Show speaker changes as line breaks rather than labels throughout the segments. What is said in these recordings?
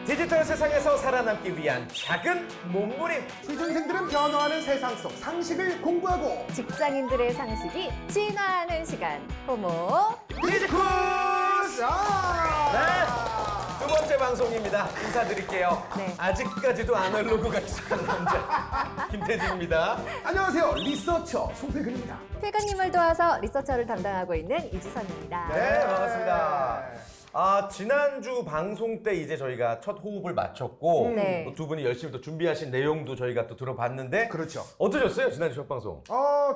디지털 세상에서 살아남기 위한 작은 몸부림.
취준생들은 변화하는 세상 속 상식을 공부하고
직장인들의 상식이 진화하는 시간. 호모.
디지쿠스!
네, 두 번째 방송입니다. 인사드릴게요.
네.
아직까지도 아날로그가 익숙한 남자 김태진입니다.
안녕하세요, 리서처 송태근입니다.
필가님을 도와서 리서처를 담당하고 있는 이지선입니다.
네, 반갑습니다. 지난주 방송 때 이제 저희가 첫 호흡을 마쳤고
네.
또두 분이 열심히 또 준비하신 내용도 저희가 또 들어봤는데
그렇죠.
어떠셨어요? 지난주 첫 방송?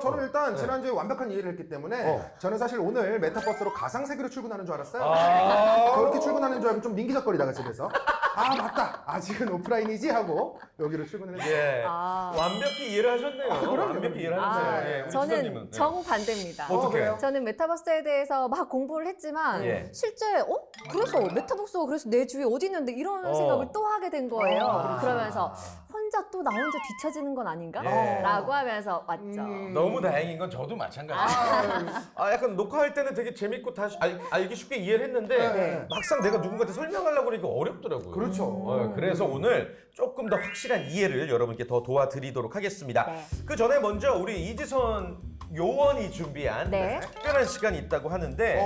저는 일단 지난주에 완벽한 이해를 했기 때문에 저는 사실 오늘 메타버스로 가상세계로 출근하는 줄 알았어요. 그렇게 출근하는 줄 알고 좀 민기적거리다가 집에서 맞다! 아직은 오프라인이지? 하고 여기로 출근을 했어요.
예.
아.
완벽히 이해를 하셨네요.
그럼요.
완벽히 이해를 하셨어요. 예, 우리
저는
지선님은. 네.
정반대입니다.
어떻게?
그래요?
저는 메타버스에 대해서 막 공부를 했지만
예.
실제 그래서 메타버스가 그래서 내 주위에 어디 있는데 이런 생각을 또 하게 된 거예요. 그러면서 혼자 또 나 혼자 뒤처지는 건 아닌가?
예.
라고 하면서 왔죠.
너무 다행인 건 저도 마찬가지예요. 약간 녹화할 때는 되게 재밌고 다시 알기 쉽게 이해를 했는데
네.
막상 내가 누군가한테 설명하려고 그러니까 어렵더라고요.
그렇죠.
그래서 오늘 조금 더 확실한 이해를 여러분께 더 도와드리도록 하겠습니다.
네.
그 전에 먼저 우리 이지선 요원이 준비한
네.
특별한 시간이 있다고 하는데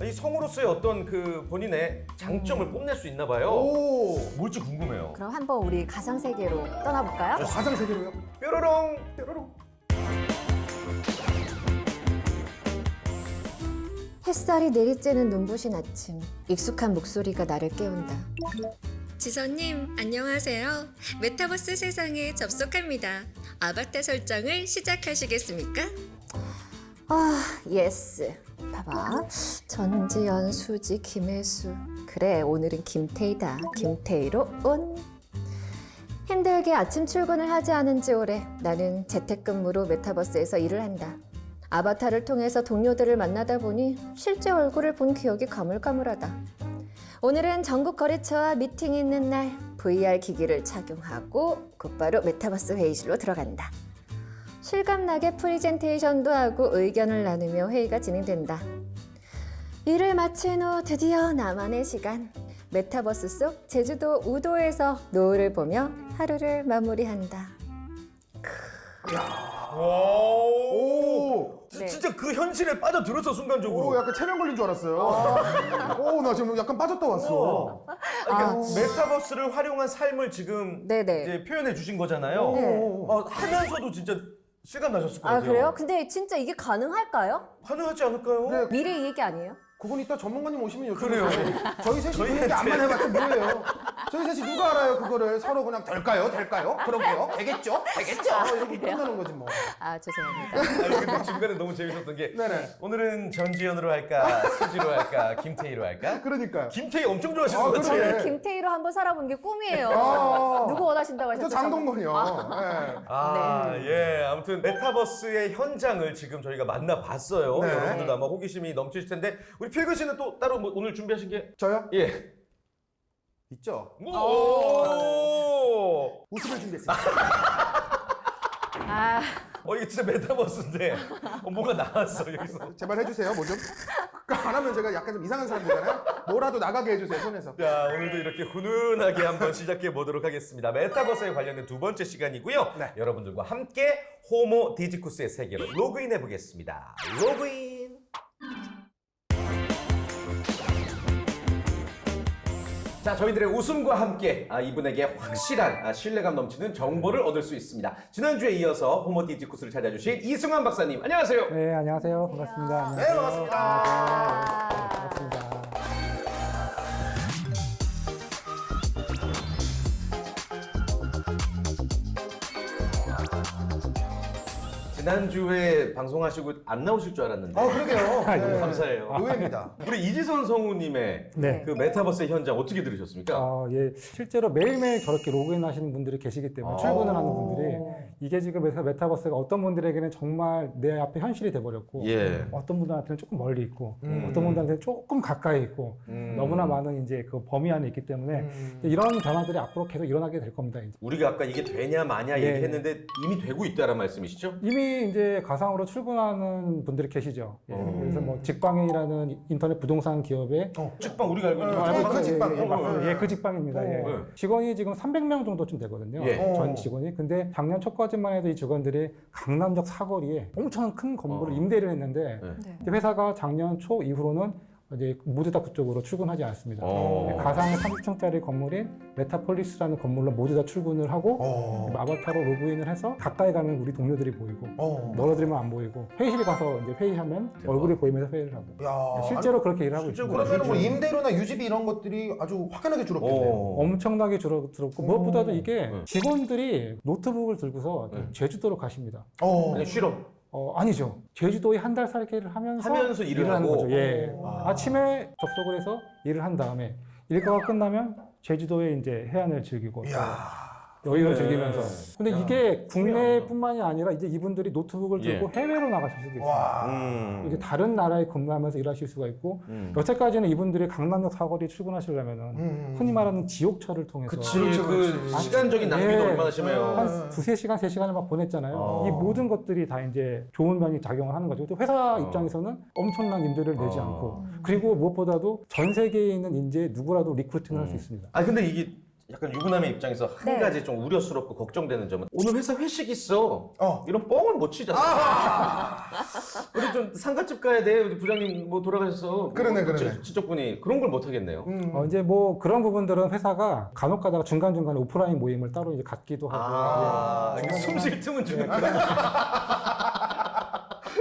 이 성우로서의 어떤 그 본인의 장점을 뽐낼 수 있나 봐요.
오!
뭘지 궁금해요.
그럼 한번 우리 가상세계로 떠나볼까요?
가상세계로요?
뾰로롱.
뾰로롱.
햇살이 내리쬐는 눈부신 아침, 익숙한 목소리가 나를 깨운다.
지선님, 안녕하세요. 메타버스 세상에 접속합니다. 아바타 설정을 시작하시겠습니까?
예스. 봐봐. 전지현, 수지, 김혜수. 그래, 오늘은 김태희다. 김태희로 온. 힘들게 아침 출근을 하지 않은 지 오래. 나는 재택근무로 메타버스에서 일을 한다. 아바타를 통해서 동료들을 만나다 보니 실제 얼굴을 본 기억이 가물가물하다. 오늘은 전국 거래처와 미팅이 있는 날 VR 기기를 착용하고 곧바로 메타버스 회의실로 들어간다. 실감나게 프리젠테이션도 하고 의견을 나누며 회의가 진행된다. 일을 마친 후 드디어 나만의 시간. 메타버스 속 제주도 우도에서 노을을 보며 하루를 마무리한다.
오.
네.
진짜 그 현실에 빠져들었어 순간적으로.
약간 체면 걸린 줄 알았어요. 나 지금 약간 빠졌다 왔어.
그러니까 메타버스를 활용한 삶을 지금
네네.
이제 표현해 주신 거잖아요.
네.
하면서도 진짜 실감 나셨을 것 같아요.
그래요? 근데 진짜 이게 가능할까요?
가능하지 않을까요?
네.
미래 이 얘기 아니에요?
그건 이따 전문가님 오시면 여쭤보세요.
그래요.
저희 셋이 그 얘기 안만 해봤자 뭐예요? 저희 셋이 누가 알아요? 그거를 서로 그냥 될까요? 그러게요? 되겠죠? 이러고
그래요?
끝나는 거지 뭐.
죄송합니다.
아니 근데 중간에 너무 재밌었던 게
네네.
오늘은 전지현으로 할까 수지로 할까 김태희로 할까?
그러니까요.
김태희 엄청 좋아하시는 것
그러네.
같아요.
저는 김태희로 한번 살아보는 게 꿈이에요. 누구 원하신다고
저
하셨죠?
장동건이요. 네.
아무튼 메타버스의 현장을 지금 저희가 만나봤어요.
네.
여러분들도 아마 호기심이 넘치실 텐데 우리 필근 씨는 또 따로 뭐 오늘 준비하신 게
저요?
예.
있죠.
오.
웃음을 준비했습니다.
이게 진짜 메타버스인데 뭐가 나왔어 여기서.
제발 해주세요, 뭐 좀. 안 하면 제가 약간 좀 이상한 사람 되잖아요. 뭐라도 나가게 해주세요, 손에서.
자, 오늘도 이렇게 훈훈하게 한번 시작해 보도록 하겠습니다. 메타버스에 관련된 두 번째 시간이고요.
네.
여러분들과 함께 호모 디지쿠스의 세계로 로그인해 보겠습니다. 로그인. 자, 저희들의 웃음과 함께 이분에게 확실한 신뢰감 넘치는 정보를 얻을 수 있습니다. 지난주에 이어서 호모 디지쿠스를 찾아주신 이승환 박사님, 안녕하세요.
네, 안녕하세요. 반갑습니다.
네, 반갑습니다.
반갑습니다.
지난주에 방송하시고 안 나오실 줄 알았는데.
그러게요.
너무 감사해요.
의외입니다.
우리 이지선 성우님의
네.
그 메타버스의 현장 어떻게 들으셨습니까?
예, 실제로 매일매일 저렇게 로그인 하시는 분들이 계시기 때문에 출근을 하는 분들이 이게 지금 메타버스가 어떤 분들에게는 정말 내 앞에 현실이 돼버렸고
예.
어떤 분들한테는 조금 멀리 있고 어떤 분들한테는 조금 가까이 있고 너무나 많은 이제 그 범위 안에 있기 때문에 이런 변화들이 앞으로 계속 일어나게 될 겁니다. 이제.
우리가 아까 이게 되냐 마냐
예.
얘기했는데 이미 되고 있다는 말씀이시죠?
이미 충분히 이제 가상으로 출근하는 분들이 계시죠. 그래서 뭐 직방이라는 인터넷 부동산 기업에
직방 우리가 알고 있는
알고
직방?
그 직방이요?
맞습니다. 예, 그 직방입니다. 예.
네.
직원이 지금 300명 정도쯤 되거든요.
예.
전 직원이. 근데 작년 초까지만 해도 이 직원들이 강남역 사거리에 엄청 큰 건물을 임대를 했는데
네.
회사가 작년 초 이후로는 이제 모두 다 그쪽으로 출근하지 않습니다. 가상의 30층짜리 건물인 메타폴리스라는 건물로 모두 다 출근을 하고 아바타로 로그인을 해서 가까이 가면 우리 동료들이 보이고 멀어지면 안 보이고 회의실 가서 이제 회의하면 얼굴이 보이면서 회의를 하고
야,
실제로 그렇게 일을 하고 있습니다.
그러면 뭐 임대료나 유지비 이런 것들이 아주 확연하게 줄었겠네요.
엄청나게 줄었고 무엇보다도 이게 직원들이 노트북을 들고서 제주도로 가십니다.
그냥 쉬러
아니죠. 제주도에 한 달 살기를 하면서
일을
하는
하고.
거죠. 예. 아침에 접속을 해서 일을 한 다음에 일과가 끝나면 제주도에 이제 해안을 즐기고 여행을 즐기면서. 근데 이게 국내뿐만이 아니라 이제 이분들이 노트북을 들고 해외로 나가실 수도 있어요. 이제 다른 나라에 근무하면서 일하실 수가 있고 여태까지는 이분들이 강남역 사거리 출근하시려면은 흔히 말하는 지옥철을 통해서
그치, 그 시간적인 낭비도
예.
얼마나 심해요.
한 두세 시간, 세 시간을 막 보냈잖아요. 이 모든 것들이 다 이제 좋은 면이 작용을 하는 거죠. 또 회사 입장에서는 엄청난 임대료를 내지 않고 그리고 무엇보다도 전 세계에 있는 인재 누구라도 리크루팅을 할 수 있습니다.
아 근데 이게 약간 유부남의 입장에서 한
네.
가지 좀 우려스럽고 걱정되는 점은 오늘 회사 회식 있어. 이런 뻥을 못 치잖아. 우리 좀 상가집 가야 돼. 우리 부장님 뭐 돌아가셔서
그러네,
뭐
그러네.
지적분이 그런 걸 못 하겠네요.
이제 뭐 그런 부분들은 회사가 간혹 가다가 중간중간에 오프라인 모임을 따로 이제 갖기도 하고.
이게 숨 쉴 틈은 주는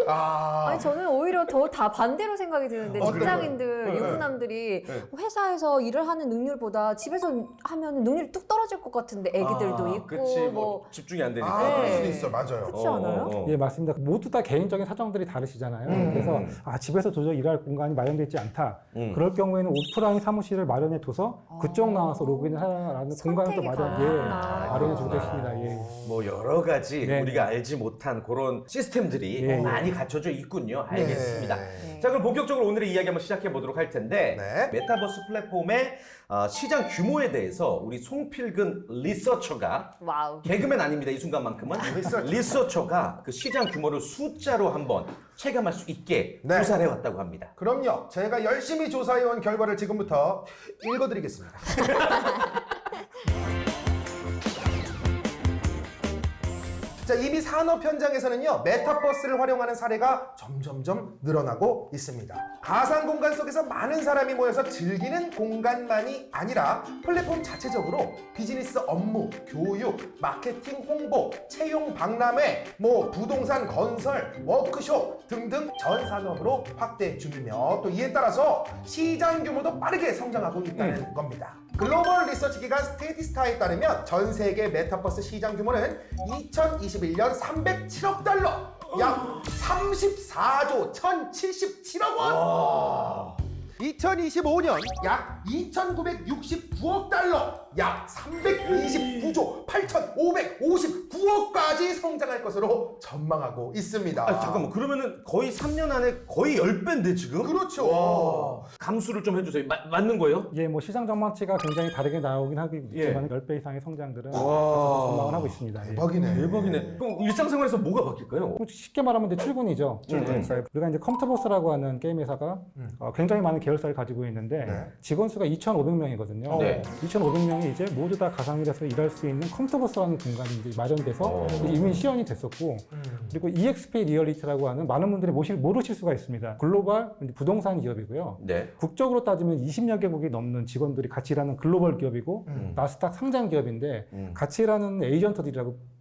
아니 저는 오히려 더 다 반대로 생각이 드는데 직장인들, 유부남들이 회사에서 일을 하는 능률보다 집에서 하면 능률이 뚝 떨어질 것 같은데 애기들도 있고
그치, 뭐
뭐
집중이 안 되니까.
그럴
네.
수도 있어, 맞아요.
그렇지 않아요?
예, 맞습니다. 모두 다 개인적인 사정들이 다르시잖아요. 그래서 집에서 도저히 일할 공간이 마련되어 있지 않다. 그럴 경우에는 오프라인 사무실을 마련해 둬서 그쪽 나와서 로그인을 하라는 공간을 또 마련해 주고 있습니다. 예.
뭐 여러 가지
네.
우리가 알지 못한 그런 시스템들이
예, 예.
많이 갖춰져 있군요. 알겠습니다.
네.
자 그럼 본격적으로 오늘의 이야기 한번 시작해 보도록 할 텐데
네.
메타버스 플랫폼의 시장 규모에 대해서 우리 송필근 리서처가
와우.
개그맨 아닙니다. 이 순간만큼은 리서처가 그 시장 규모를 숫자로 한번 체감할 수 있게
네.
조사를 해왔다고 합니다.
그럼요. 제가 열심히 조사해온 결과를 지금부터 읽어드리겠습니다. 자, 이미 산업 현장에서는요, 메타버스를 활용하는 사례가 점점점 늘어나고 있습니다. 가상 공간 속에서 많은 사람이 모여서 즐기는 공간만이 아니라 플랫폼 자체적으로 비즈니스 업무, 교육, 마케팅, 홍보, 채용 박람회, 뭐 부동산 건설, 워크숍 등등 전 산업으로 확대 중이며 또 이에 따라서 시장 규모도 빠르게 성장하고 있다는 겁니다. 글로벌 리서치 기관 스테디스타에 따르면 전 세계 메타버스 시장 규모는 2021년 307억 달러, 약 34조 1077억 원. 2025년 약 2,969억 달러, 약 329조 8,559억까지 성장할 것으로 전망하고 있습니다.
잠깐만 그러면은 거의 3년 안에 거의 10배인데 지금?
그렇죠.
감수를 좀 해주세요. 맞는 거예요?
예, 뭐 시장 전망치가 굉장히 다르게 나오긴 하지만
예.
10배 이상의 성장들은 전망을 하고 있습니다. 예.
대박이네.
대박이네. 그럼 일상생활에서 뭐가 바뀔까요?
쉽게 말하면 이제 출근이죠. 그러니까 우리가 이제 컴퓨터버스라고 하는 게임 회사가 굉장히 많은 계열사를 가지고 있는데 직원 수가 2,500명이거든요.
네.
2,500명이 이제 모두 다 가상일에서 일할 수 있는 컴퓨터버스라는 공간이 이제 마련돼서 이미 시연이 됐었고 그리고 EXP 리얼리티라고 하는 많은 분들이 모르실 수가 있습니다. 글로벌 부동산 기업이고요.
네.
국적으로 따지면 20여 개국이 넘는 직원들이 같이 일하는 글로벌 기업이고 나스닥 상장 기업인데 같이 일하는 에이전트들이라고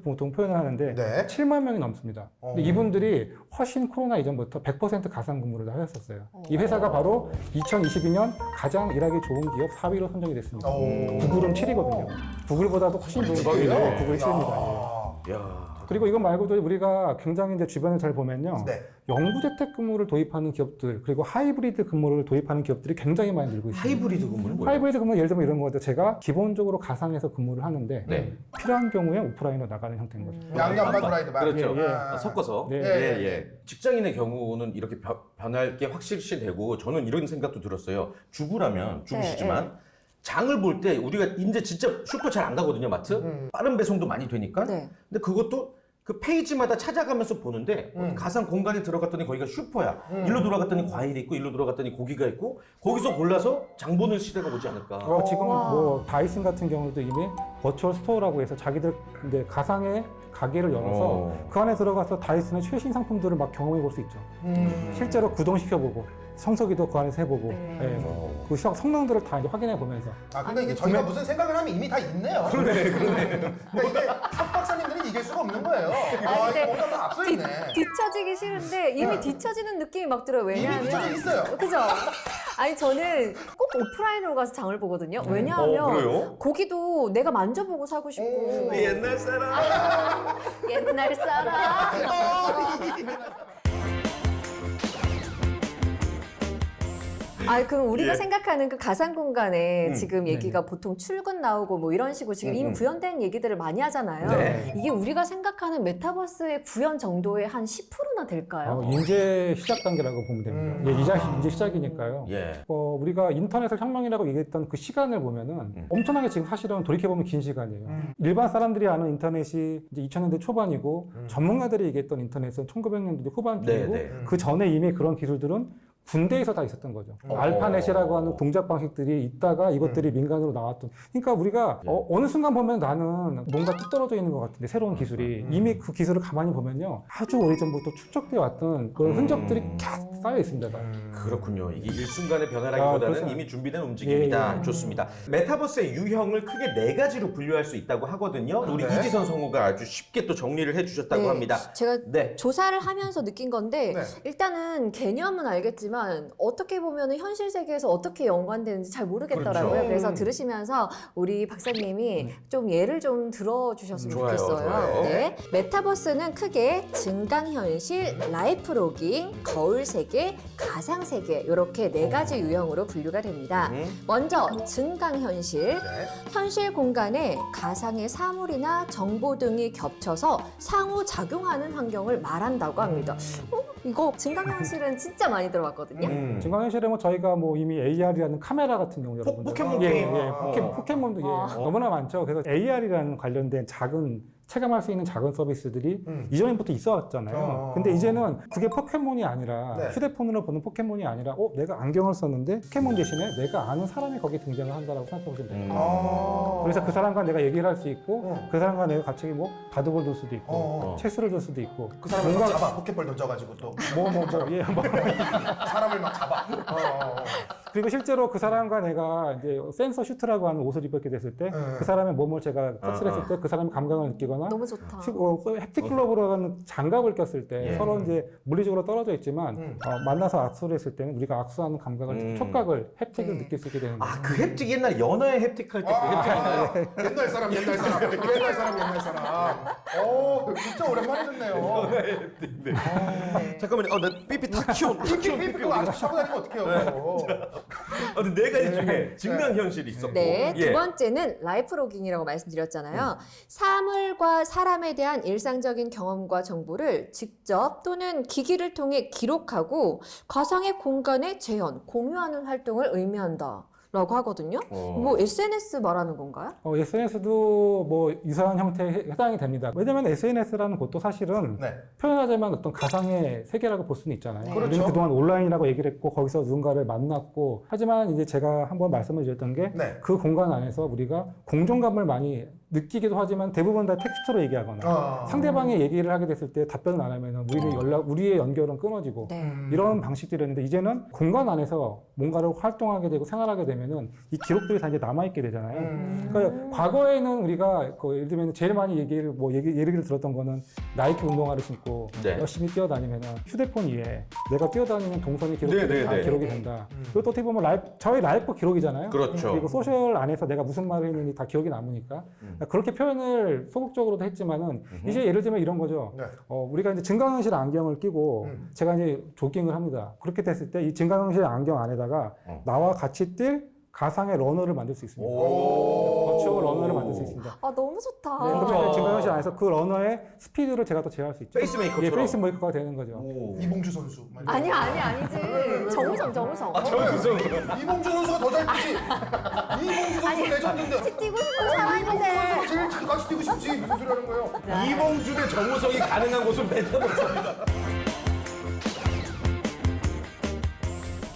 보통 표현을 하는데
네.
7만 명이 넘습니다. 근데 이분들이 훨씬 코로나 이전부터 100% 가상 근무를 다 하셨었어요. 이 회사가 바로 2022년 가장 일하기 좋은 기업 4위로 선정이 됐습니다. 구글은 7위거든요. 구글보다도 훨씬 좋은 기업이에요. 구글이 7위입니다.
야.
그리고 이것 말고도 우리가 굉장히 이제 주변을 잘 보면요.
네.
영구재택 근무를 도입하는 기업들 그리고 하이브리드 근무를 도입하는 기업들이 굉장히 많이 늘고 있습니다.
하이브리드 근무는 뭐예요?
하이브리드 근무 예를 들면 이런 거죠. 제가 기본적으로 가상에서 근무를 하는데
네.
필요한 경우에 오프라인으로 나가는 형태인 거죠.
양념반 후라이드 반.
그렇죠.
예, 예.
섞어서.
네.
예. 직장인의 경우는 이렇게 변할 게 확실시 되고 저는 이런 생각도 들었어요. 주부시지만 장을 볼 때 우리가 이제 진짜 슈퍼 잘 안 가거든요, 마트. 빠른 배송도 많이 되니까.
네.
근데 그것도 그 페이지마다 찾아가면서 보는데 가상 공간에 들어갔더니 거기가 슈퍼야. 일로 돌아갔더니 과일이 있고 일로 돌아갔더니 고기가 있고 거기서 골라서 장 보는 시대가 오지 않을까.
지금
와.
뭐 다이슨 같은 경우도 이미 버추얼 스토어라고 해서 자기들 이제 가상의 가게를 열어서 그 안에 들어가서 다이슨의 최신 상품들을 막 경험해 볼 수 있죠. 실제로 구동시켜보고 청소기도 그 안에서 해보고 그 성능들을 다 이제 확인해 보면서
아, 근데 이게 저희가 무슨 생각을 하면 이미 다 있네요. 그러네. 그러니까 이게 박 박사님들은 이길 수가 없는 거예요. 아,
근데
이거 뭔가 다 앞서 있네.
뒤처지기 싫은데 이미 뒤처지는 느낌이 막 들어요. 왜냐하면
이미 뒤처져 있어요.
그죠? 아니 저는 꼭 오프라인으로 가서 장을 보거든요. 왜냐하면
그래요?
고기도 내가 만져보고 사고 싶고
옛날 사람.
옛날 사람. 그럼 우리가 생각하는 그 가상 공간에 지금 얘기가 보통 출근 나오고 뭐 이런 식으로 지금 이미 구현된 얘기들을 많이 하잖아요.
네.
이게 우리가 생각하는 메타버스의 구현 정도의 한 10%나 될까요?
이제 시작 단계라고 보면 됩니다. 이제 시작이니까요.
예.
우리가 인터넷을 혁명이라고 얘기했던 그 시간을 보면은 엄청나게 지금 사실은 돌이켜보면 긴 시간이에요. 일반 사람들이 아는 인터넷이 이제 2000년대 초반이고 전문가들이 얘기했던 인터넷은 1900년대 후반쯤이고
네, 네.
그 전에 이미 그런 기술들은 군대에서 다 있었던 거죠. 알파넷이라고 하는 동작 방식들이 있다가 이것들이 민간으로 나왔던. 그러니까 우리가 어느 순간 보면 나는 뭔가 뚝 떨어져 있는 것 같은데 새로운 기술이 이미 그 기술을 가만히 보면요 아주 오래전부터 축적되어 왔던 그런 흔적들이 쫙 쌓여 있습니다.
그렇군요. 이게 일순간의 변화라기보다는
그렇죠.
이미 준비된 움직임이다. 좋습니다. 메타버스의 유형을 크게 4가지로 분류할 수 있다고 하거든요. 우리
네.
이지선 성우가 아주 쉽게 또 정리를 해주셨다고
네,
합니다.
제가
네.
조사를 하면서 느낀 건데
네.
일단은 개념은 알겠지만 어떻게 보면 현실 세계에서 어떻게 연관되는지 잘 모르겠더라고요.
그렇죠.
그래서 들으시면서 우리 박사님이 좀 예를 좀 들어주셨으면
좋아요,
좋겠어요.
좋아요.
네. 메타버스는 크게 증강현실, 라이프로깅, 거울세계, 가상세계 이렇게 4가지 유형으로 분류가 됩니다. 먼저 증강현실. 현실 공간에 가상의 사물이나 정보 등이 겹쳐서 상호작용하는 환경을 말한다고 합니다. 이거 증강현실은 진짜 많이 들어봤거든요.
증강현실에 뭐 저희가 뭐 이미 AR이라는 카메라 같은 경우 여러분들
포켓몬
예,
게임.
예, 포켓몬도 너무나 많죠. 그래서 AR이라는 관련된 작은 체감할 수 있는 작은 서비스들이 이전부터 있어왔잖아요. 근데 이제는 그게 포켓몬이 아니라
네.
휴대폰으로 보는 포켓몬이 아니라 내가 안경을 썼는데 포켓몬 대신에 내가 아는 사람이 거기 등장을 한다라고 생각해보시면 돼요. 그래서 그 사람과 내가 얘기를 할 수 있고 그 사람과 내가 같이 뭐 바둑을 둘 수도 있고 체스를 둘 수도 있고
그 사람을 막 잡아. 포켓볼 던져가지고 또 사람을 막 잡아.
그리고 실제로 그 사람과 내가 이제 센서 슈트라고 하는 옷을 입게 됐을 때 그 사람의 몸을 제가 터치를 했을 때 그 사람이 감각을 느끼거나
너무 좋다.
햅틱 글러브로 하는 장갑을 꼈을 때 서로 이제 물리적으로 떨어져 있지만 만나서 악수를 했을 때는 우리가 악수하는 감각을 촉각을 햅틱을 느낄 수 있게 되는 거예요.
그 햅틱 옛날 연어의 햅틱 할 때 그 햅틱.
옛날 사람. 오, 진짜 오랜만에 듣네요.
잠깐만요. 나 삐삐 다 키워.
삐삐 그거 아직 차고 다니면 어떡해요.
아무튼 4가지 중에 증강현실이 있었고.
네,
예.
두 번째는 라이프로깅이라고 말씀드렸잖아요. 사물과 사람에 대한 일상적인 경험과 정보를 직접 또는 기기를 통해 기록하고 가상의 공간에 재현, 공유하는 활동을 의미한다. 라고 하거든요. 뭐 SNS 말하는 건가요?
SNS도 뭐 유사한 형태에 해당이 됩니다. 왜냐면 SNS라는 것도 사실은
네.
표현하자면 어떤 가상의 세계라고 볼 수는 있잖아요.
그렇죠.
우리는 그동안 온라인이라고 얘기를 했고 거기서 누군가를 만났고 하지만 이제 제가 한번 말씀을 드렸던 게 그 공간 안에서 우리가 공존감을 많이 느끼기도 하지만 대부분 다 텍스트로 얘기하거나 상대방의 얘기를 하게 됐을 때 답변을 안 하면 우리의 연결은 끊어지고
네.
이런 방식들이었는데 이제는 공간 안에서 뭔가를 활동하게 되고 생활하게 되면은 이 기록들이 다 이제 남아있게 되잖아요. 그러니까 과거에는 우리가 예를 들면 제일 많이 예를 들었던 거는 나이키 운동화를 신고
네.
열심히 뛰어다니면은 휴대폰 위에 내가 뛰어다니는 동선이 기록이 다 기록이 된다. 그것도 어떻게 보면 저희 라이프 기록이잖아요.
그렇죠.
그리고 소셜 안에서 내가 무슨 말을 했는지 다 기억이 남으니까 그렇게 표현을 소극적으로도 했지만은 이제 예를 들면 이런 거죠.
네.
우리가 이제 증강현실 안경을 끼고 제가 이제 조깅을 합니다. 그렇게 됐을 때 이 증강현실 안경 안에다가 나와 같이 뛸 가상의 러너를 만들 수 있습니다.
오.
버추얼 러너를 만들 수 있습니다.
아 너무 좋다.
네, 그러면 증강현실 안에서 그 러너의 스피드를 제가 또 제어할 수 있죠.
페이스메이커처럼.
예, 페이스메이커가 되는 거죠.
오.
이봉주 선수.
아니지. 정우성.
정우성.
이봉주 선수가 더 잘 뛰지. 이봉주 선수 레전드인데.
같이 뛰고 싶은
이봉주
사람인데.
선수가 제일 잘 같이 뛰고 싶지. 무슨 소리 하는 거예요?
이봉주 대 정우성이 가능한 곳은 메타버스입니다.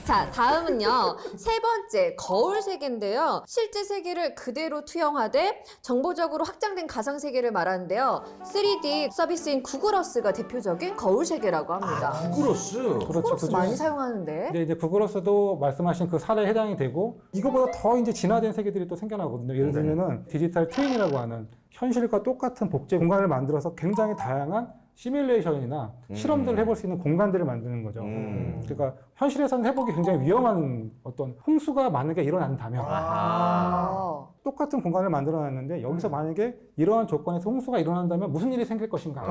자, 다음은요. 세 번째, 거울 세계인데요. 실제 세계를 그대로 투영하되 정보적으로 확장된 가상 세계를 말하는데요. 3D 서비스인 구글어스가 대표적인 거울 세계라고 합니다.
구글어스.
그렇죠.
구글어스
그중-
많이 사용하는데.
근데 이제 구글어스도 말씀하신 그 사례에 해당이 되고 이거보다 더 이제 진화된 세계들이 또 생겨나거든요. 예를 들면은 디지털 트윈이라고 하는 현실과 똑같은 복제 공간을 만들어서 굉장히 다양한 시뮬레이션이나 실험들을 해볼 수 있는 공간들을 만드는 거죠. 그러니까 현실에서는 해보기 굉장히 위험한 어떤 홍수가 만약에 일어난다면
아.
똑같은 공간을 만들어놨는데 여기서 만약에 이러한 조건에서 홍수가 일어난다면 무슨 일이 생길 것인가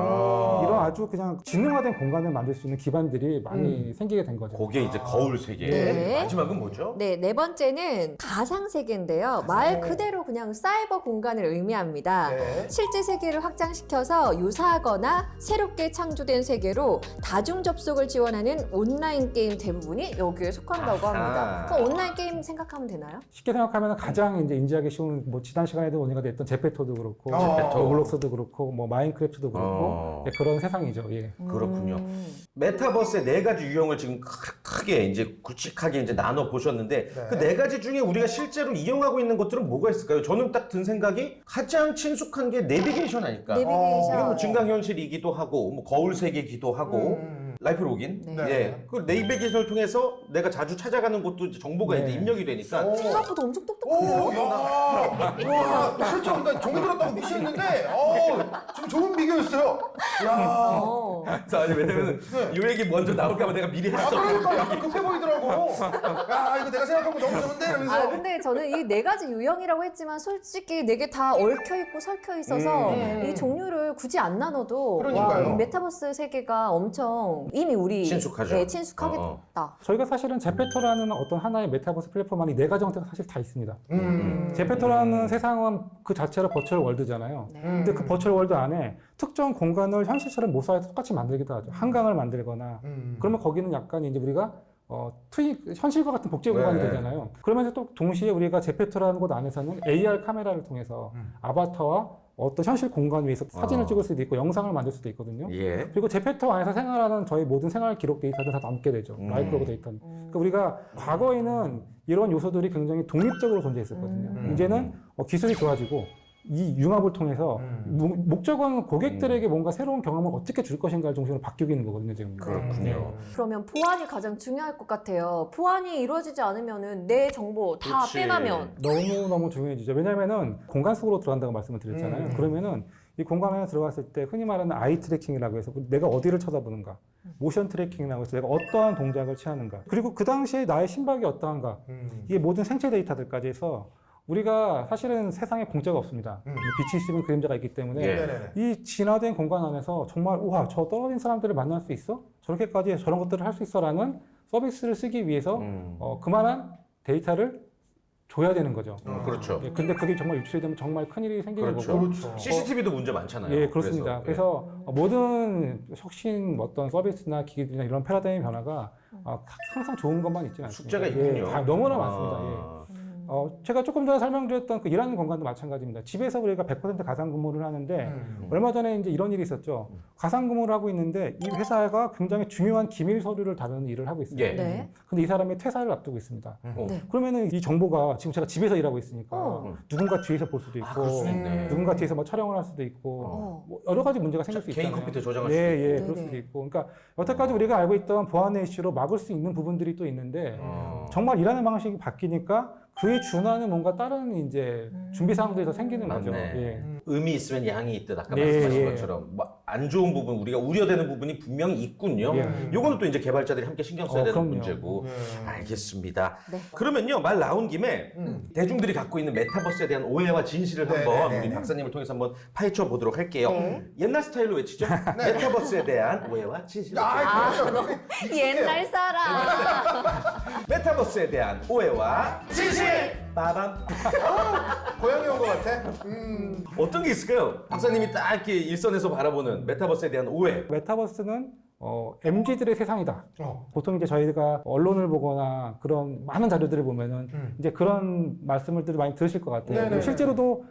이런 아주 그냥 지능화된 공간을 만들 수 있는 기반들이 많이 생기게 된 거죠.
그게 이제 거울 세계.
네.
마지막은 뭐죠?
네, 네 번째는 가상 세계인데요. 말 그대로 그냥 사이버 공간을 의미합니다.
네.
실제 세계를 확장시켜서 유사하거나 새롭게 창조된 세계로 다중 접속을 지원하는 온라인 게임 대부분이 여기에 속한다고
아하.
합니다. 그럼 온라인 게임 생각하면 되나요?
쉽게 생각하면 가장 이제 인지하기 쉬운 뭐 지난 시간에도 논의가 됐던 제페토도 그렇고
제페토.
로블록스도 그렇고 뭐 마인크래프트도 그렇고 네, 그런 세상이죠. 예.
그렇군요. 메타버스의 네 가지 유형을 지금 크게 이제 굵직하게 이제 나눠 보셨는데
네.
그 네 가지 중에 우리가 실제로 이용하고 있는 것들은 뭐가 있을까요? 저는 딱 든 생각이 가장 친숙한 게 내비게이션 아닐까?
내비게이션.
이건 뭐 증강현실이기도 하고 뭐 거울 세계이기도 하고 라이프 로긴.
네.
예. 그 내비게이션을 통해서 내가 자주 찾아가는 곳도 이제 정보가
네.
이제 입력이 되니까
생각보다 엄청
오,
똑똑해요.
야, 그렇죠. 그러니까 종이 들었다고 무시했는데, 지금 좋은 비교였어요. 야,
어.
자, 아니, 왜냐면 이 얘기 먼저 나올까봐 내가 미리 했어.
그러니까 약간 급해 보이더라고. 야, 이거 내가 생각한 거 너무 좋은데 이러면서.
아 근데 저는 이 네 가지 유형이라고 했지만 솔직히 네 개 다 얽혀 있고 설켜 있어서 이 종류를 굳이 안 나눠도
그러니까요.
와, 이 메타버스 세계가 엄청 이미 우리
친숙하죠.
네, 친숙하겠다.
저희가 사실은 제페토라는 어떤 하나의 메타버스 플랫폼 안에 네 가지 형태가 사실 다 있습니다.
음.
제페토라는 세상은 그 자체로 버추얼 월드잖아요.
네.
근데 그 버추얼 월드 안에 특정 공간을 현실처럼 모사해서 똑같이 만들기도 하죠. 한강을 만들거나 그러면 거기는 약간 이제 우리가 현실과 같은 복제 공간이
네.
되잖아요. 그러면서 또 동시에 우리가 제페토라는 곳 안에서는 AR 카메라를 통해서 아바타와 어떤 현실 공간 위에서 사진을 찍을 수도 있고 영상을 만들 수도 있거든요.
예.
그리고 제페토 안에서 생활하는 저희 모든 생활 기록 데이터들 다 남게 되죠. 라이브 로그 데이터는. 그러니까 우리가 과거에는 이런 요소들이 굉장히 독립적으로 존재했었거든요. 이제는 기술이 좋아지고 이 융합을 통해서 목적은 고객들에게 뭔가 새로운 경험을 어떻게 줄 것인가를 중심으로 바뀌고 있는 거거든요, 지금.
그렇군요.
그러면 보안이 가장 중요할 것 같아요. 보안이 이루어지지 않으면은 내 정보 다
그치.
빼가면
너무너무 중요해지죠. 왜냐면은 공간 속으로 들어간다고 말씀을 드렸잖아요. 그러면은 이 공간 안에 들어갔을 때 흔히 말하는 아이 트래킹이라고 해서 내가 어디를 쳐다보는가, 모션 트래킹이라고 해서 내가 어떠한 동작을 취하는가, 그리고 그 당시에 나의 심박이 어떠한가, 이게 모든 생체 데이터들까지 해서 우리가 사실은 세상에 공짜가 없습니다. 빛이 있으면 그림자가 있기 때문에
예.
네네네.
이 진화된 공간 안에서 정말 우와 저 떨어진 사람들을 만날 수 있어? 저렇게까지 저런 것들을 할 수 있어라는 서비스를 쓰기 위해서 그만한 데이터를 줘야 되는 거죠.
그렇죠.
예, 근데 그게 정말 유출이 되면 정말 큰일이 생기는
그렇죠.
거고.
그렇죠.
CCTV도 문제 많잖아요.
예, 그렇습니다. 그래서 모든 혁신 어떤 서비스나 기기들이나 이런 패러다임의 변화가 항상 좋은 것만 있지는 않습니다.
숙제가 있군요.
예, 다 너무나 많습니다. 예.
아.
제가 조금 전에 설명드렸던 그 일하는 공간도 마찬가지입니다. 집에서 우리가 100% 가상 근무를 하는데 얼마 전에 이제 이런 일이 있었죠. 가상 근무를 하고 있는데 이 회사가 굉장히 중요한 기밀 서류를 다루는 일을 하고 있어요.
예.
네.
근데 이 사람이 퇴사를 앞두고 있습니다.
네.
그러면은 이 정보가 지금 제가 집에서 일하고 있으니까
어.
누군가 뒤에서 볼 수도 있고,
그럴 수 있네.
누군가 뒤에서 뭐 촬영을 할 수도 있고, 뭐 여러 가지 문제가 생길 수
개인
있잖아요.
컴퓨터 조작할
예,
수도
예,
있고.
그럴
네네.
수도 있고. 그러니까 여태까지 우리가 알고 있던 보안의 이슈로 막을 수 있는 부분들이 또 있는데 정말 일하는 방식이 바뀌니까 그에 준하는 뭔가 다른 이제 준비 사항들이 더 생기는 거죠.
맞네.
예.
의미 있으면 양이 있듯 아까
네,
말씀하신
예.
것처럼 뭐 안 좋은 부분 우리가 우려되는 부분이 분명히 있군요.
예.
요거는 또 이제 개발자들이 함께 신경 써야 되는
그럼요.
문제고. 알겠습니다.
네.
그러면요 말 나온 김에 대중들이 갖고 있는 메타버스에 대한 오해와 진실을
네,
한번
네,
우리
네.
박사님을 통해서 한번 파헤쳐 보도록 할게요.
네.
옛날 스타일로 외치죠. 메타버스에 대한 오해와 진실.
그렇죠.
옛날 사람.
메타버스에 대한 오해와 진실. 빠밤.
고양이 온 것 같아.
어떤 게 있을까요? 박사님이 딱 이렇게 일선에서 바라보는 메타버스에 대한 오해.
메타버스는 MZ들의 세상이다.
어.
보통 이제 저희가 언론을 보거나 그런 많은 자료들을 보면은 이제 그런 말씀을 많이 들으실 것 같아요.
네네네.
실제로도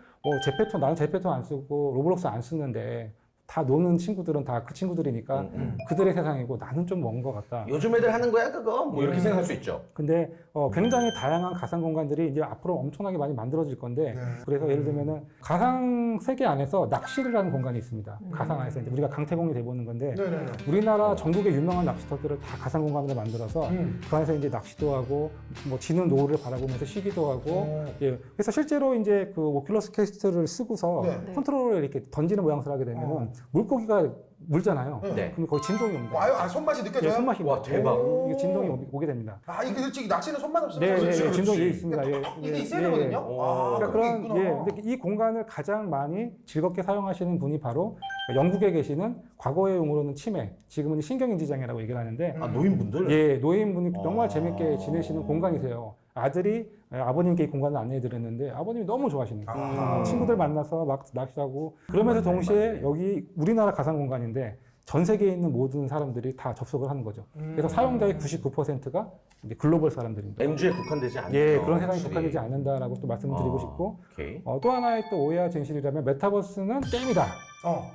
제페토, 나는 제페토 안 쓰고 로블록스 안 쓰는데 다 노는 친구들은 다 그 친구들이니까 그들의 세상이고 나는 좀 먼 것 같다.
요즘 애들 하는 거야 그거? 뭐 이렇게 생각할 수 있죠.
근데 굉장히 다양한 가상 공간들이 이제 앞으로 엄청나게 많이 만들어질 건데
네.
그래서 예를 들면은 가상 세계 안에서 낚시를 하는 공간이 있습니다. 가상 안에서 이제 우리가 강태공이 돼보는 건데
네네네.
우리나라 전국의 유명한 낚시터들을 다 가상 공간으로 만들어서 그 안에서 이제 낚시도 하고 뭐 지는 노을을 바라보면서 쉬기도 하고 예 그래서 실제로 이제 그 오큘러스 퀘스트를 쓰고서
네.
컨트롤을 이렇게 던지는 모양새를 하게 되면은 물고기가 물잖아요.
네.
그럼 거기 진동이 옵니다.
와요? 아, 손맛이 느껴져요?
예, 손맛이
와, 대박.
이게 진동이 오게 됩니다.
아, 이게 솔직히 낚시는 손맛 없으면
네,
그렇지,
네,
그렇지.
진동이 있습니다. 예,
이게
예,
있어야
예,
되거든요.
예.
아,
그러니까
그게
그런
있구나.
근데 이 공간을 가장 많이 즐겁게 사용하시는 분이 바로 영국에 계시는 과거의 용어로는 치매, 지금은 신경인지장애라고 얘기를 하는데
노인분들?
예, 노인분이 정말
아.
재밌게 지내시는 공간이세요. 아들이 아버님께 이 공간을 안내해 드렸는데 아버님이 너무 좋아하시는 거예요.
아하.
친구들 만나서 막 낚시하고 그러면서 동시에 여기 우리나라 가상 공간인데 전 세계에 있는 모든 사람들이 다 접속을 하는 거죠. 그래서 사용자의 99%가 이제 글로벌 사람들입니다.
MG에 국한되지 않죠.
예, 그런 세상이
확실히.
국한되지 않는다라고 또 말씀드리고
아,
싶고
오케이.
또 하나의 또 오해와 진실이라면 메타버스는 게임이다.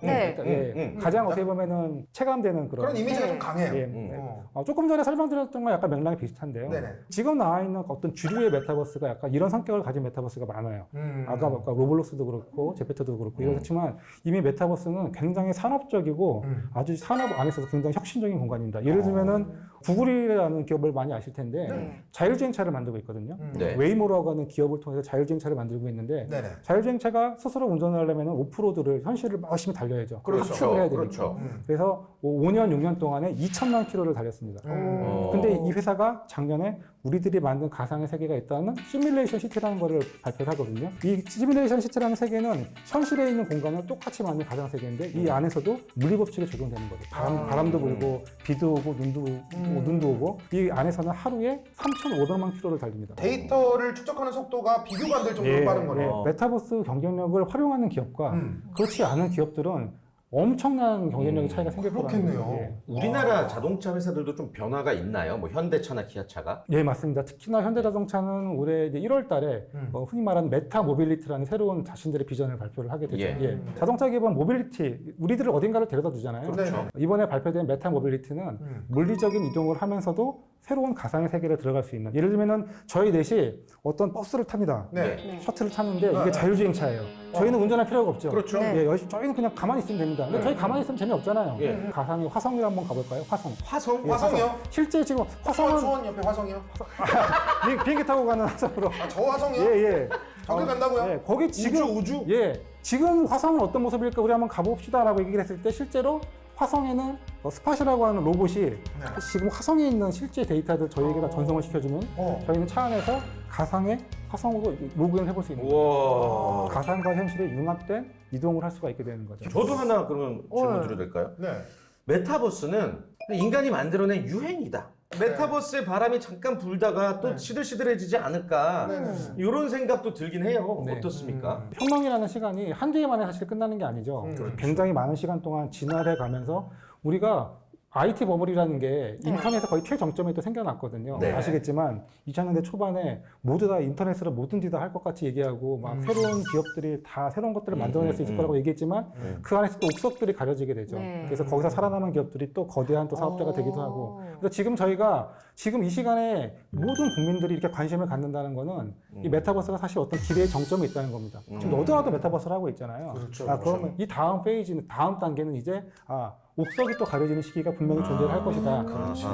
네.
예, 가장 어떻게 보면은 체감되는
그런 이미지가
네.
좀 강해요.
예, 조금 전에 설명드렸던 건 약간 맥락이 비슷한데요.
네네.
지금 나와 있는 어떤 주류의 메타버스가 약간 이런 성격을 가진 메타버스가 많아요. 아까 로블록스도 그렇고 제페토도 그렇고 이렇지만 이미 메타버스는 굉장히 산업적이고 아주 산업 안에서도 굉장히 혁신적인 공간입니다. 예를 들면은 구글이라는 기업을 많이 아실 텐데
네.
자율주행차를 만들고 있거든요.
네.
웨이모라고 하는 기업을 통해서 자율주행차를 만들고 있는데
네네.
자율주행차가 스스로 운전을 하려면 오프로드를 현실을 열심히 달려야죠.
그렇죠.
합숙을 해야 되니까.
그렇죠.
그래서 5년, 6년 동안에 2천만 킬로를 달렸습니다. 근데 이 회사가 작년에 우리들이 만든 가상의 세계가 있다는 시뮬레이션 시티라는 거를 발표를 하거든요. 이 시뮬레이션 시티라는 세계는 현실에 있는 공간을 똑같이 만든 가상 세계인데 이 안에서도 물리법칙이 적용되는 거죠. 바람도 불고 비도 오고 눈도 오고 이 안에서는 하루에 3,500만 킬로를 달립니다.
데이터를 추적하는 속도가 비교가 안 될 정도로 빠른 거네요.
메타버스 경쟁력을 활용하는 기업과 그렇지 않은 기업들은 엄청난 경쟁력의 차이가 생길 거라는
그렇겠네요.
거예요. 예.
우리나라 자동차 회사들도 좀 변화가 있나요? 뭐 현대차나 기아차가?
예, 맞습니다. 특히나 현대자동차는 올해 이제 1월 달에 흔히 말하는 메타 모빌리티라는 새로운 자신들의 비전을 발표를 하게 되죠.
예.
예. 자동차 기업은 모빌리티, 우리들을 어딘가를 데려다 주잖아요.
그렇죠.
이번에 발표된 메타 모빌리티는 물리적인 이동을 하면서도 새로운 가상의 세계를 들어갈 수 있는. 예를 들면은 저희 넷이 어떤 버스를 탑니다.
네.
네.
셔틀을 탔는데 이게 자율주행차예요. 저희는 운전할 필요가 없죠.
그렇죠.
네.
예, 저희는 그냥 가만히 있으면 됩니다. 근데 저희 가만히 있으면 재미없잖아요.
예.
가상의 화성을 한번 가볼까요? 화성.
화성?
예,
화성이요?
실제 지금 화성은
수원 옆에 화성이요?
비행기 타고 가는 화성으로.
아, 저 화성이요?
예, 예.
저길 간다고요?
예, 거기 지금
우주?
예, 지금 화성은 어떤 모습일까 우리 한번 가봅시다라고 얘기를 했을 때 실제로 화성에는 스팟이라고 하는 로봇이 지금 화성에 있는 실제 데이터들 저희에게 전송을 시켜주면 저희는 차 안에서 가상의 화성으로 로그인을 해볼 수 있는 거예요.
우와.
가상과 현실이 융합된 이동을 할 수가 있게 되는 거죠.
저도 하나 그러면 질문 드려도 될까요?
네.
메타버스는 인간이 만들어낸 유행이다. 메타버스의 바람이 잠깐 불다가 또 시들시들해지지 않을까 이런 생각도 들긴 해요.
네.
어떻습니까?
혁명이라는 시간이 한두 해 만에 사실 끝나는 게 아니죠. 굉장히 많은 시간 동안 진화해 가면서 우리가 IT 버블이라는 게 인터넷에 거의 최정점에 또 생겨났거든요.
네.
아시겠지만 2000년대 초반에 모두 다 인터넷으로 뭐든지 다 할 것 같이 얘기하고 막 새로운 기업들이 다 새로운 것들을 만들어낼 수 있을 거라고 얘기했지만 그 안에서 또 옥석들이 가려지게 되죠.
네.
그래서 거기서 살아남은 기업들이 또 거대한 또 사업자가 되기도 하고. 그래서 지금 저희가 지금 이 시간에 모든 국민들이 이렇게 관심을 갖는다는 거는 이 메타버스가 사실 어떤 기대의 정점에 있다는 겁니다. 지금 너도 나도 메타버스를 하고 있잖아요.
그렇죠,
그러면 이 다음 페이지는 다음 단계는 이제 옥석이 또 가려지는 시기가 분명히 존재를 할 것이다.
그렇지.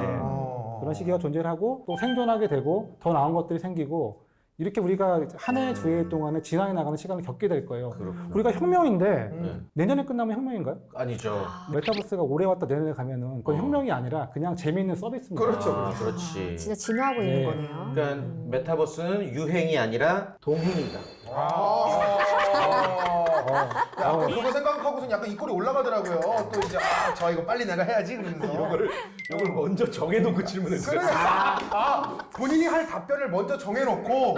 그런 시기가 존재를 하고 또 생존하게 되고 더 나은 것들이 생기고 이렇게 우리가 한 해, 두 해 동안에 진화해 나가는 시간을 겪게 될 거예요. 우리가 혁명인데 내년에 끝나면 혁명인가요?
아니죠.
메타버스가 올해 왔다 내년에 가면은 그건 혁명이 아니라 그냥 재미있는 서비스입니다.
그렇죠.
아, 그렇지.
진짜 진화하고 있는
네.
거네요.
그러니까 메타버스는 유행이 아니라 동행이다.
야, 또 그거 생각하고선 약간 입꼬리 올라가더라고요. 또 이제 저 이거 빨리 내가 해야지 그러면서.
이걸 먼저 정해놓고 질문을
그래. 본인이 할 답변을 먼저 정해놓고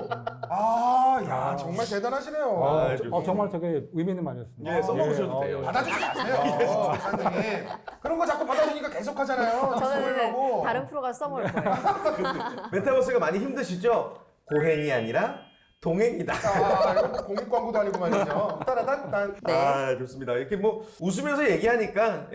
야, 정말 대단하시네요.
정말 되게 의미 있는 말이었습니다.
예, 써먹으셔도 돼요.
받아주지 마세요, 박사님. 그런 거 자꾸 받아주니까 계속 하잖아요.
저는
쓰려고.
다른 프로가 써먹을 거예요.
메타버스가 많이 힘드시죠? 고행이 아니라 동행이다.
이건 공익 광고도 아니고 말이죠. 따라단.
네.
아, 좋습니다. 이렇게 뭐 웃으면서 얘기하니까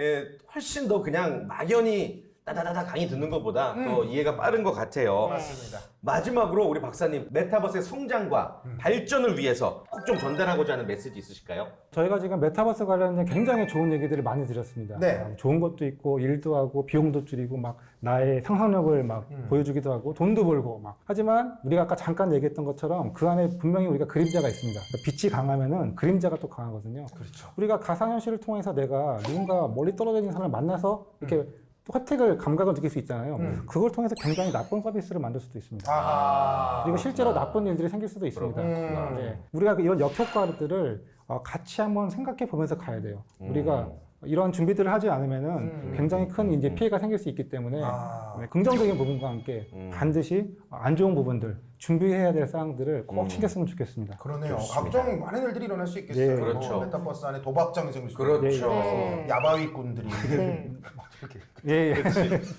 훨씬 더 그냥 막연히 따다다다 강의 듣는 것보다 더 이해가 빠른 것 같아요.
맞습니다.
마지막으로 우리 박사님, 메타버스의 성장과 발전을 위해서 꼭 좀 전달하고자 하는 메시지 있으실까요?
저희가 지금 메타버스 관련된 굉장히 좋은 얘기들을 많이 드렸습니다.
네.
좋은 것도 있고 일도 하고 비용도 줄이고 막 나의 상상력을 막 보여주기도 하고 돈도 벌고 막. 하지만 우리가 아까 잠깐 얘기했던 것처럼 그 안에 분명히 우리가 그림자가 있습니다. 그러니까 빛이 강하면은 그림자가 또 강하거든요.
그렇죠.
우리가 가상현실을 통해서 내가 누군가 멀리 떨어져 있는 사람을 만나서 이렇게 또 혜택을 감각을 느낄 수 있잖아요. 그걸 통해서 굉장히 나쁜 서비스를 만들 수도 있습니다. 그리고 실제로 나쁜 일들이 생길 수도 있습니다. 네. 우리가 이런 역효과들을 같이 한번 생각해 보면서 가야 돼요. 우리가 이런 준비들을 하지 않으면은 굉장히 큰 이제 피해가 생길 수 있기 때문에 네, 긍정적인 부분과 함께 반드시 안 좋은 부분들 준비해야 될 사항들을 꼭 챙겼으면 좋겠습니다.
그러네요.
좋습니다.
각종 많은 일들이 일어날 수 있겠어요.
예,
그렇죠.
메타버스 안에 도박장이 생길 수
그렇죠.
있고,
네.
야바위꾼들이
네.
이렇게
예, 예.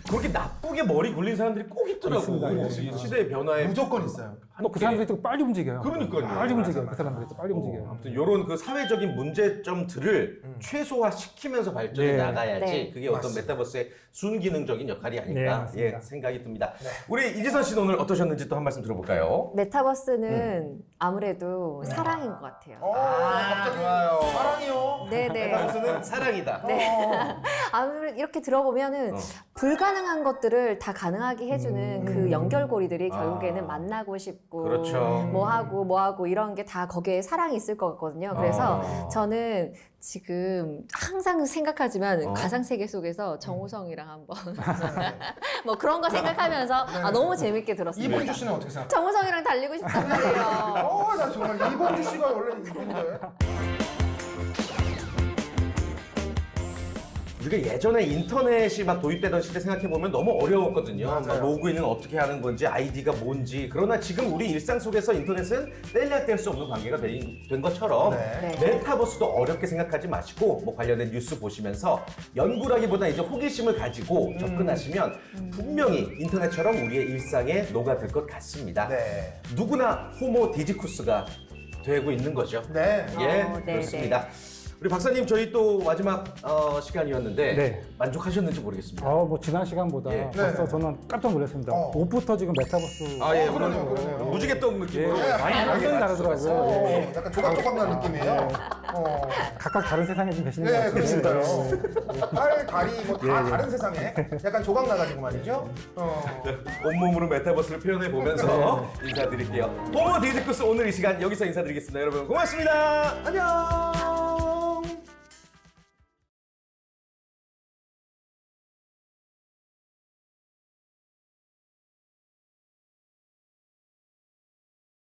그렇게 나쁘게 머리 굴린 사람들이 꼭 있더라고.
있습니다. 예.
이 시대의 변화에
무조건 있어요.
또 그 사람들이 또 빨리 움직여요.
그러니까요.
빨리 움직여요. 그 사람들이 또 빨리 움직여요.
아무튼 이런 그 사회적인 문제점들을 최소화시키면서 발전해
네.
나가야지
네.
그게 어떤
맞습니다.
메타버스의 순기능적인 역할이
네,
아닐까
맞습니다.
생각이 듭니다. 우리 이지선 씨는 오늘 어떠셨는지 또 한 말씀 들어볼까요?
메타버스는 아무래도 사랑인 것 같아요.
갑자기
좋아요.
사랑이요.
네네.
메타버스는 사랑이다.
아무래도 이렇게 들어보면은 불가능한 것들을 다 가능하게 해주는 그 연결고리들이 결국에는 만나고 싶고
그렇죠.
뭐 하고 이런 게 다 거기에 사랑이 있을 것 같거든요. 그래서 저는 지금 항상 생각하지만 가상세계 속에서 정우성이랑 한번 뭐 그런 거 생각하면서 너무 재밌게 들었습니다.
이봉주 씨는 어떻게 생각해요?
정우성이랑 달리고 싶단 말이에요.
나 정말 이봉주 씨가 원래 이쁜데.
우리가 예전에 인터넷이 막 도입되던 시대 생각해보면 너무 어려웠거든요.
맞아요.
막 로그인은 어떻게 하는 건지, 아이디가 뭔지. 그러나 지금 우리 일상 속에서 인터넷은 뗄래야 뗄 수 없는 관계가 된 것처럼
네.
메타버스도 어렵게 생각하지 마시고 뭐 관련된 뉴스 보시면서 연구라기보다 이제 호기심을 가지고 접근하시면 분명히 인터넷처럼 우리의 일상에 녹아들 것 같습니다.
네.
누구나 호모 디지쿠스가 되고 있는 거죠.
네.
예,
네,
그렇습니다. 우리 박사님 저희 또 마지막 시간이었는데
네.
만족하셨는지 모르겠습니다.
뭐 지난 시간보다
예.
벌써
네.
저는 깜짝 놀랐습니다. 옷부터 지금 메타버스
아, 예,
그러네요,
오늘
그러네요.
무지개떡 느낌으로.
예, 완전히 다르더라고요. 예.
약간 조각조각 나는 느낌이에요.
각각 다른 세상에 좀 계시는 것
네,
같아요.
그렇습니다요. 팔, 다리 뭐 다 다른 세상에 약간 조각 나가지고 말이죠.
온몸으로 메타버스를 표현해 보면서 인사드릴게요. 호모 디지쿠스 오늘 이 시간 여기서 인사드리겠습니다. 여러분 고맙습니다.
안녕.